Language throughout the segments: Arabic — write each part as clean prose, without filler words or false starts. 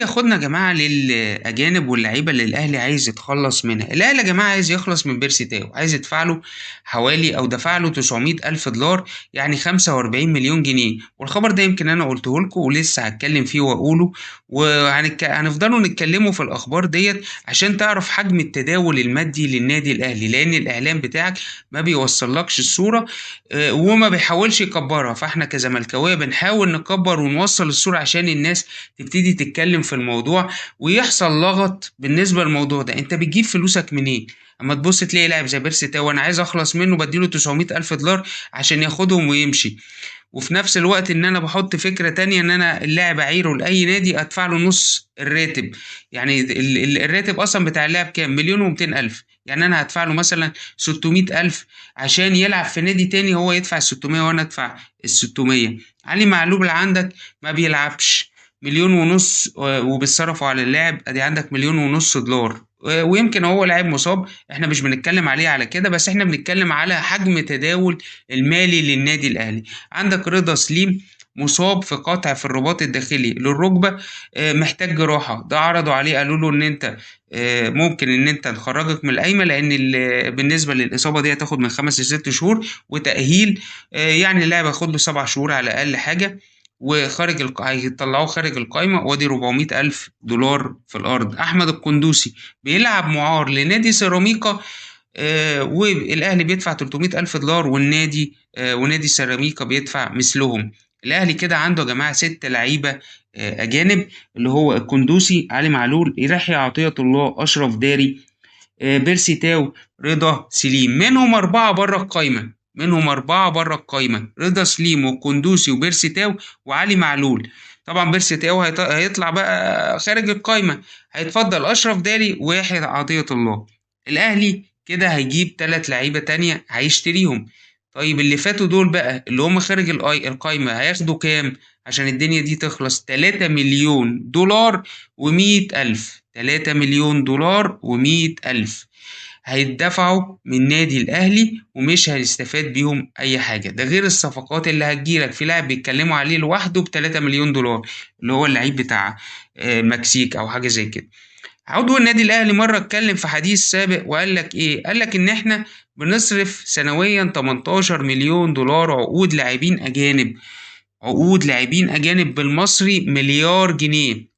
ياخدنا يا جماعة للأجانب واللعيبة اللي الأهلي عايز يتخلص منها. الأهلي يا جماعة عايز يخلص من بيرسي تاو، عايز يدفع له حوالي أو دفع له 900 ألف دولار، يعني 45 مليون جنيه. والخبر ده يمكن أنا قلته لكم ولسه هتكلم فيه وأقوله، وهنفضلوا نتكلموا في الأخبار ديت عشان تعرف حجم التداول المادي للنادي الأهلي، لأن الإعلام بتاعك ما بيوصلكش الصورة وما بيحاولش يكبرها. فاحنا كزملكاوية بنحاول نكبر ونوصل الصورة عشان الناس تبتدي تتكلم في الموضوع ويحصل لغط بالنسبة للموضوع ده. انت بتجيب فلوسك منين؟ اما تبص تلاقي لاعب زي بيرسي تاو انا عايز اخلص منه بديله 900 الف دولار عشان ياخدهم ويمشي، وفي نفس الوقت ان انا بحط فكرة تانية ان انا اللاعب اعيره لاي نادي ادفع له نص الراتب. يعني الراتب اصلا بتاع اللاعب كام؟ مليون ومتين الف. يعني انا هدفع له مثلا 600 الف عشان يلعب في نادي تاني، هو يدفع 600 وانا ادفع 600. علي معلول عندك ما بيلعبش، مليون ونص وبيتصرفوا على اللاعب، ادي عندك مليون ونص دولار. ويمكن هو لاعب مصاب، احنا مش بنتكلم عليه على كده، بس احنا بنتكلم على حجم تداول المالي للنادي الاهلي. عندك رضا سليم مصاب في قطع في الرباط الداخلي للركبة، محتاج جراحة. ده عرضوا عليه قالوا له ان انت ممكن ان انت نخرجك من القايمة، لان بالنسبة للإصابة دي هتاخد من 5 ل6 شهور وتأهيل. يعني اللاعب هياخد له 7 شهور على أقل حاجة، وخارج هيطلعوه خارج القايمة، وادي 400 ألف دولار في الأرض. أحمد القندوسي بيلعب معار لنادي سيراميكا، والأهلي بيدفع 300 ألف دولار، والنادي ونادي سيراميكا بيدفع مثلهم. الأهلي كده عنده يا جماعة 6 لعيبة أجانب، اللي هو القندوسي، علي معلول، يحيى عطية الله، أشرف داري، بيرسي تاو، رضا سليم. منهم أربعة بره القايمة: رضا سليم والقندوسي وبيرسي تاو وعلي معلول. طبعا بيرسي تاو هيطلع بقى خارج القايمة، هيتفضل أشرف داري ويحيى عطية الله. الأهلي كده هيجيب 3 لعيبة تانية هيشتريهم. طيب اللي فاتوا دول بقى اللي هم خارج القايمة هياخدوا كام عشان الدنيا دي تخلص؟ 3 مليون دولار ومية ألف. 3 مليون دولار ومية ألف هيدفعوا من نادي الأهلي، ومش هيستفاد بيهم أي حاجة. ده غير الصفقات اللي هتجيلك. في لاعب بيتكلموا عليه لوحده ب3 مليون دولار، اللي هو اللعيب بتاع المكسيك أو حاجة زي كده. عضو النادي الأهلي مرة اتكلم في حديث سابق وقال لك إيه؟ قال لك إن إحنا بنصرف سنويا 18 مليون دولار عقود لاعبين أجانب بالمصري مليار جنيه.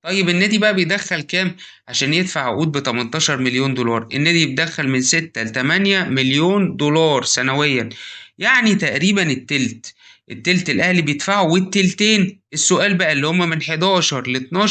طيب النادي بقى بيدخل كام عشان يدفع عقود ب 18 مليون دولار؟ النادي بيدخل من 6 ل 8 مليون دولار سنويا، يعني تقريبا التلت. التلت الأهلي بيدفعه والتلتين السؤال بقى اللي هم من 11 ل 12